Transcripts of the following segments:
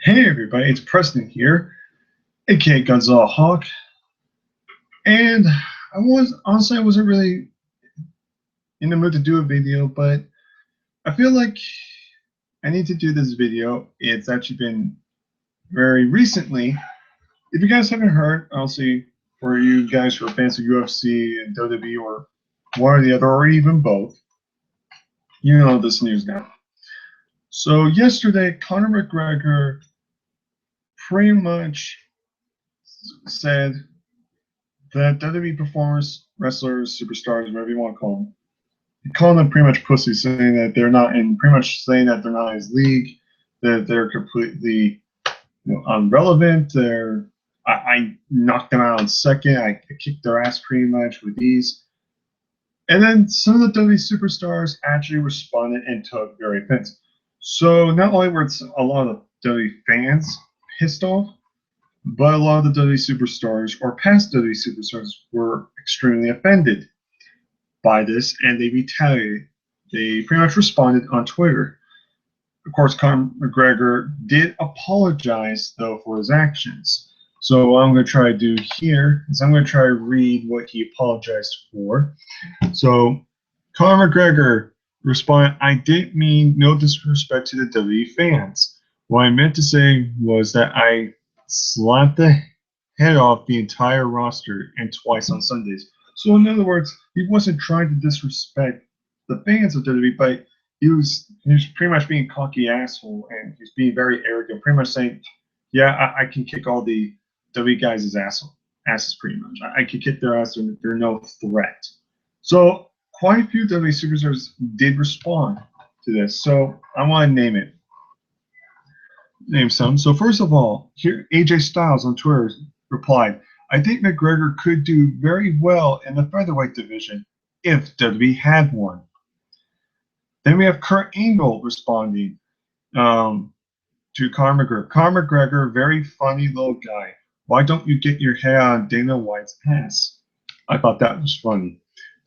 Hey everybody, it's Preston here, aka Godzilla Hawk, and I wasn't really in the mood to do a video, but I feel like I need to do this video. It's actually been very recently. If you guys haven't heard, I'll see for you guys who are fans of UFC and WWE or one or the other, or even both, you know this news now. So yesterday, Conor McGregor pretty much said that WWE performers, wrestlers, superstars, whatever you want to call them, calling them pretty much pussies, saying that they're not, and pretty much saying that they're not in his league, that they're completely irrelevant. I knocked them out in second. I kicked their ass pretty much with ease. And then some of the WWE superstars actually responded and took very offense. So not only were a lot of WWE fans pissed off, but a lot of the WWE superstars or past WWE superstars were extremely offended by this, and they retaliated. They pretty much responded on Twitter. Of course, Conor McGregor did apologize, though, for his actions. So what I'm going to try to do here is I'm going to try to read what he apologized for. So Conor McGregor responded, "I didn't mean no disrespect to the WWE fans. What I meant to say was that I slapped the head off the entire roster and twice on Sundays." So in other words, he wasn't trying to disrespect the fans of WWE, but he was pretty much being a cocky asshole, and he's being very arrogant, pretty much saying, "Yeah, I can kick all the WWE guys' asses pretty much. I can kick their ass, and they're no threat." So quite a few WWE superstars did respond to this. So I want to name some. So first of all, here AJ Styles on Twitter replied, "I think McGregor could do very well in the featherweight division if WWE had one." Then we have Kurt Angle responding to Conor McGregor. "Conor McGregor, very funny little guy. Why don't you get your head on Dana White's ass?" I thought that was funny.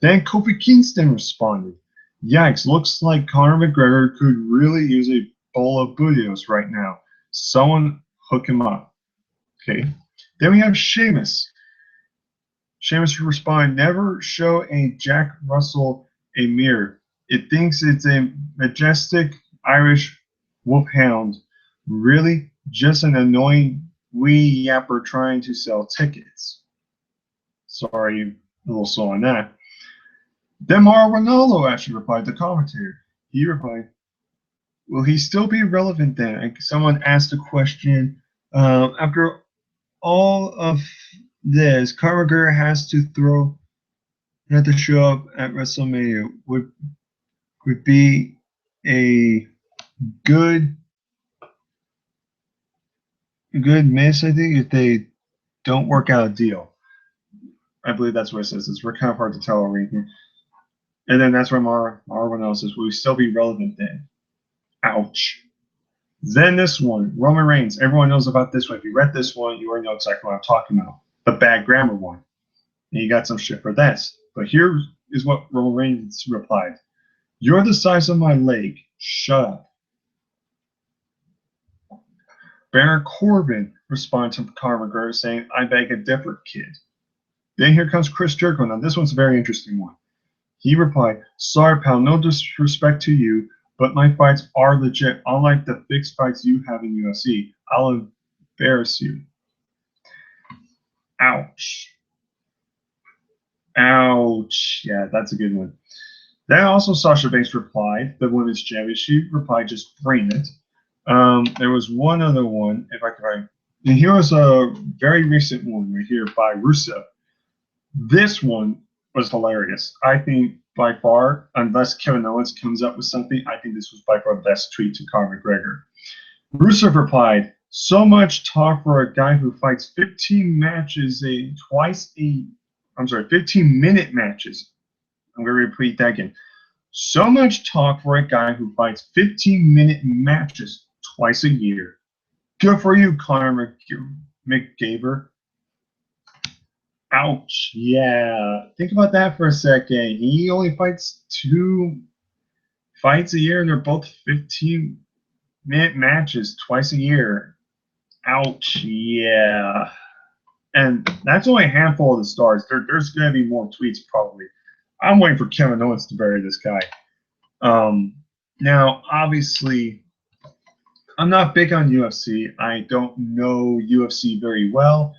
Then Kofi Kingston responded, "Yikes, looks like Conor McGregor could really use a bowl of burritos right now. Someone hook him up." Okay. Then we have Sheamus. Sheamus responded, "Never show a Jack Russell a mirror. It thinks it's a majestic Irish wolfhound. Really just an annoying wee yapper trying to sell tickets." Sorry, a little slow on that. Then Mauro Ranallo actually replied, the commentator. He replied, "Will he still be relevant then?" And someone asked a question. After all of this, Conor McGregor had to show up at WrestleMania. Would be a good miss, I think, if they don't work out a deal. I believe that's what it says. It's kind of hard to tell over here. And then that's where Marvin else says, "Will we still be relevant then?" Ouch. Then this one, Roman Reigns. Everyone knows about this one. If you read this one, you already know exactly what I'm talking about. The bad grammar one. And you got some shit for this. But here is what Roman Reigns replied. "You're the size of my leg. Shut up." Baron Corbin responded to Conor McGregor saying, "I beg a different kid." Then here comes Chris Jericho. Now this one's a very interesting one. He replied, "Sorry, pal, no disrespect to you, but my fights are legit, unlike the fixed fights you have in UFC. I'll embarrass you." Ouch. Ouch. Yeah, that's a good one. Then also Sasha Banks replied, the women's champion. She replied, "Just bring it." There was one other one, if I can find. And here was a very recent one right here by Rusev. This one was hilarious. I think by far, unless Kevin Owens comes up with something, I think this was by far the best tweet to Conor McGregor. Rusev replied, "So much talk for a guy who fights 15 matches 15-minute matches." I'm going to repeat that again. "So much talk for a guy who fights 15-minute matches twice a year. Good for you, Conor McGregor." Ouch. Yeah. Think about that for a second. He only fights 2 fights a year, and they're both 15 matches twice a year. Ouch, yeah. And that's only a handful of the stars. There's going to be more tweets probably. I'm waiting for Kevin Owens to bury this guy. Now, obviously, I'm not big on UFC. I don't know UFC very well.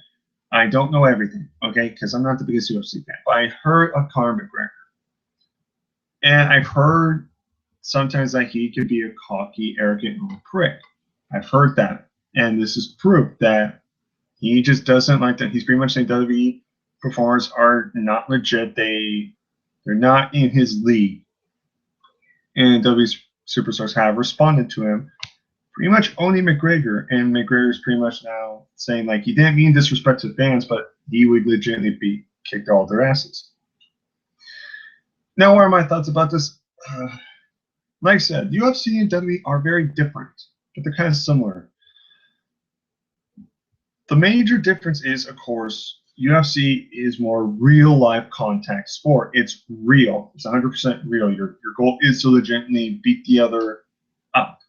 I don't know everything, okay, because I'm not the biggest UFC fan. But I heard of Conor McGregor. And I've heard sometimes that he could be a cocky, arrogant little prick. I've heard that. And this is proof that he just doesn't like that. He's pretty much saying WWE performers are not legit. They're not in his league. And WWE superstars have responded to him, pretty much owning McGregor. And McGregor's pretty much now saying, like, he didn't mean disrespect to fans, but he would legitimately be kicked all their asses. Now, what are my thoughts about this? Like I said, UFC and WWE are very different, but they're kind of similar. The major difference is, of course, UFC is more real-life contact sport. It's real. It's 100% real. Your goal is to legitimately beat the other up.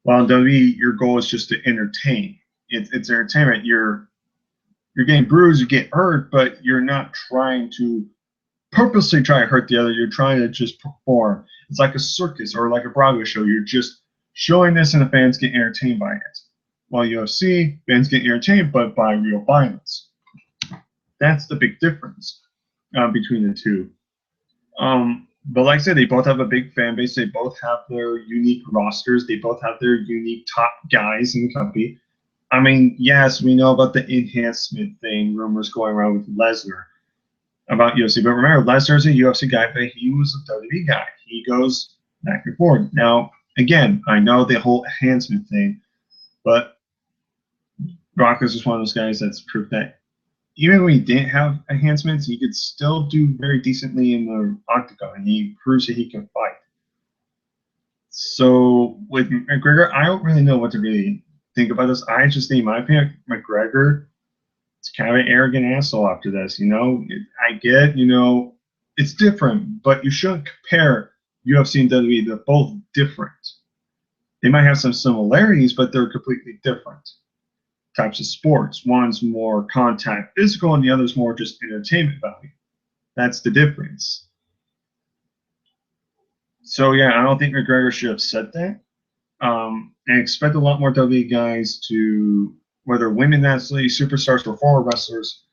While in WWE, your goal is just to entertain. It's entertainment. You're getting bruised, you get hurt, but you're not trying to purposely try to hurt the other. You're trying to just perform. It's like a circus or like a Broadway show. You're just showing this and the fans get entertained by it. While UFC, fans get entertained, but by real violence. That's the big difference between the two. But like I said, they both have a big fan base. They both have their unique rosters. They both have their unique top guys in the company. I mean, yes, we know about the enhancement thing, rumors going around with Lesnar about UFC. But remember, Lesnar's a UFC guy, but he was a WWE guy. He goes back and forth. Now, again, I know the whole enhancement thing, but Brock is just one of those guys that's proof that even when he didn't have enhancements, he could still do very decently in the octagon. He proves that he can fight. So with McGregor, I don't really know what to really think about this. I just think, in my opinion, McGregor is kind of an arrogant asshole after this. You know, I get, you know, it's different, but you shouldn't compare UFC and WWE. They're both different. They might have some similarities, but they're completely different types of sports. One's more contact physical and the other's more just entertainment value. That's the difference. So yeah, I don't think McGregor should have said that. And expect a lot more WWE guys to, whether women athletes, superstars, or former wrestlers,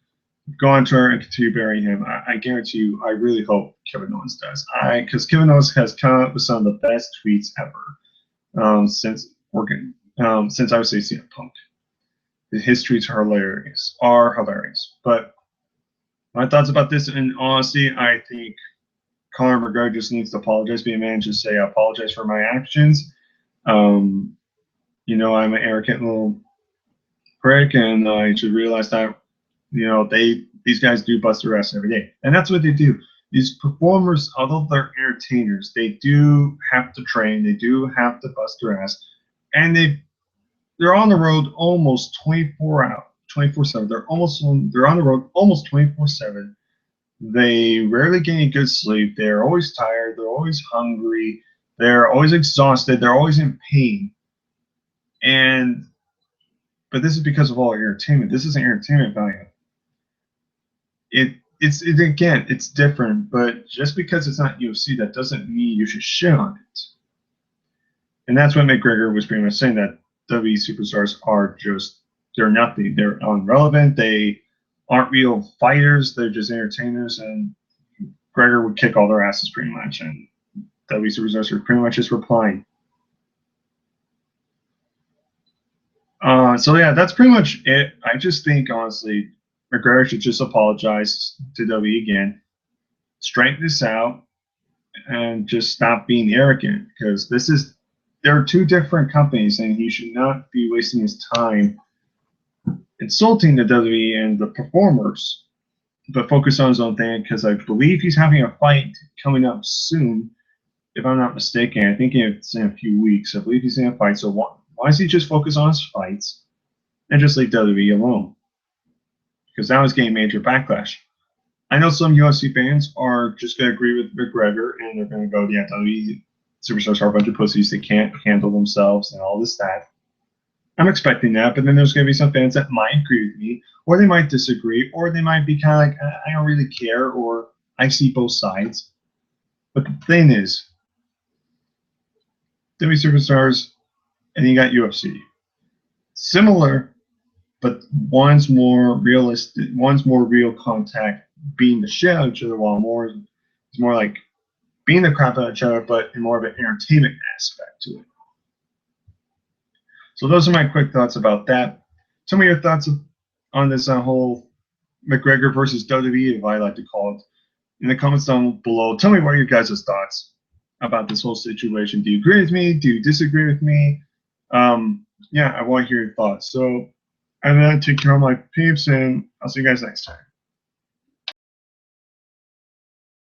go on tour and continue burying him. I guarantee you, I really hope Kevin Owens does. Because Kevin Owens has come up with some of the best tweets ever since I would say CM Punk. His tweets are hilarious. But my thoughts about this, in honesty, I think Conor McGregor just needs to apologize, be a man, just say, I apologize for my actions. You know, I'm an arrogant little prick, and I should realize that, you know, these guys do bust their ass every day. And that's what they do. These performers, although they're entertainers, they do have to train, they do have to bust their ass, and they're on the road almost 24/7. They're on the road almost 24/7. They rarely get any good sleep. They're always tired. They're always hungry. They're always exhausted. They're always in pain. But this is because of all entertainment. This is an entertainment value. It's different, but just because it's not UFC, that doesn't mean you should shit on it. And that's what McGregor was pretty much saying, that WWE superstars are they're nothing. They're irrelevant. They aren't real fighters. They're just entertainers, and Gregor would kick all their asses pretty much. And WWE superstars are pretty much just replying. So yeah, that's pretty much it. I just think, honestly, McGregor should just apologize to WWE again, straighten this out, and just stop being arrogant, because there are two different companies, and he should not be wasting his time insulting the WWE and the performers, but focus on his own thing, because I believe he's having a fight coming up soon, if I'm not mistaken. I think it's in a few weeks. I believe he's in a fight, so why does he just focus on his fights and just leave WWE alone? Because now he's getting major backlash. I know some UFC fans are just going to agree with McGregor, and they're going to go, yeah, WWE superstars are a bunch of pussies. They can't handle themselves and all this, that. I'm expecting that, but then there's going to be some fans that might agree with me, or they might disagree, or they might be kind of like, I don't really care, or I see both sides. But the thing is, WWE superstars, and you got UFC. Similar, but one's more realistic, one's more real contact, being the shit out of each other, while more is more like being the crap out of each other, but in more of an entertainment aspect to it. So those are my quick thoughts about that. Tell me your thoughts on this whole McGregor versus WWE, if I like to call it, in the comments down below. Tell me what are your guys' thoughts about this whole situation. Do you agree with me? Do you disagree with me? Yeah, I want to hear your thoughts. So I'm going to take care of my peeps, and I'll see you guys next time.